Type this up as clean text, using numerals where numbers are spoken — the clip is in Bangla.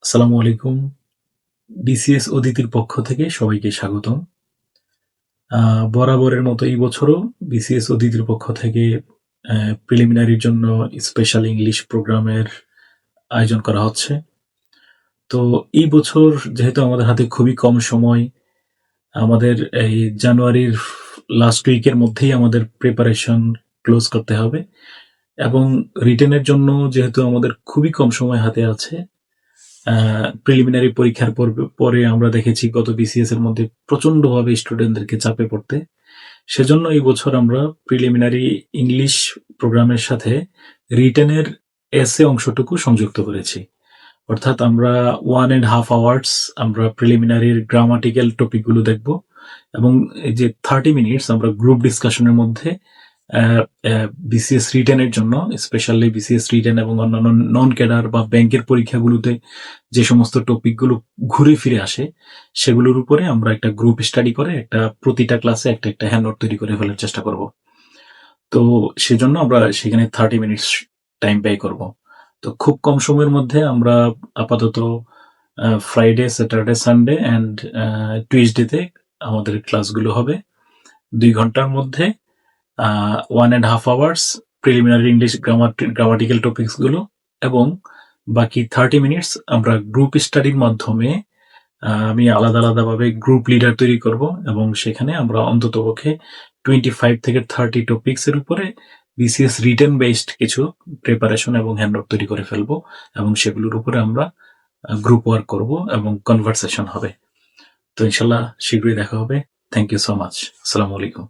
আসসালামু আলাইকুম। বিসিএস অদিতির পক্ষ থেকে সবাইকে স্বাগতম। বরাবরের মতো এই বছরও বিসিএস অদিতির পক্ষ থেকে প্রিলিমিনারির জন্য স্পেশাল ইংলিশ প্রোগ্রামের আয়োজন করা হচ্ছে। তো এই বছর যেহেতু আমাদের হাতে খুবই কম সময়, আমাদের এই জানুয়ারির লাস্ট উইকের মধ্যেই আমাদের প্রিপারেশন ক্লোজ করতে হবে এবং রিটেনের জন্য যেহেতু আমাদের খুবই কম সময় হাতে আছে, প্রিলিমিনারি পরীক্ষার পরে আমরা দেখেছি গত বিসিএস এর মধ্যে প্রচন্ডভাবে স্টুডেন্টদেরকে চাপে পড়তে। সেজন্য এই বছর আমরা প্রিলিমিনারি ইংলিশ প্রোগ্রামের সাথে রিটেনের এসে অংশটুকু সংযুক্ত করেছি। অর্থাৎ আমরা 1.5 আওয়ার্স আমরা প্রিলিমিনারির গ্রামাটিক্যাল টপিকগুলো দেখব এবং এই যে 30 মিনিটস আমরা গ্রুপ ডিসকাশনের মধ্যে বিসিএস রিটেনের জন্য, স্পেশালি বিসিএস রিটেন এবং অন্যান্য নন ক্যাডার বা ব্যাংকের পরীক্ষাগুলোতে যে সমস্ত টপিকগুলো ঘুরে ফিরে আসে সেগুলোর উপরে আমরা একটা গ্রুপ স্টাডি করে প্রতিটা ক্লাসে একটা হ্যান্ডআউট তৈরি করে ফেলার চেষ্টা করব। তো সেজন্য আমরা সেখানে 30 মিনিটস টাইম ব্যয় করব। তো খুব কম সময়ের মধ্যে আমরা আপাতত ফ্রাইডে, স্যাটারডে, সানডে অ্যান্ড টুইসডেতে আমাদের ক্লাসগুলো হবে 2 ঘন্টার মধ্যে 1.5 hours preliminary English grammatical topics গুলো এবং বাকি 30 মিনিটস আমরা গ্রুপ স্টাডির মাধ্যমে আমি আলাদাভাবে গ্রুপ লিডার তৈরি করব এবং সেখানে আমরা অন্ততপক্ষে 25 থেকে 30 টপিকস এর উপরে বিসিএস রিটেন বেসড কিছু প্রিপারেশন এবং হ্যান্ডআউট তৈরি করে ফেলবো এবং সেগুলোর উপরে আমরা গ্রুপ ওয়ার্ক করব এবং কনভারসেশন হবে। তো ইনশাল্লাহ শীঘ্রই দেখা হবে। Thank you so much. আসসালামু আলাইকুম।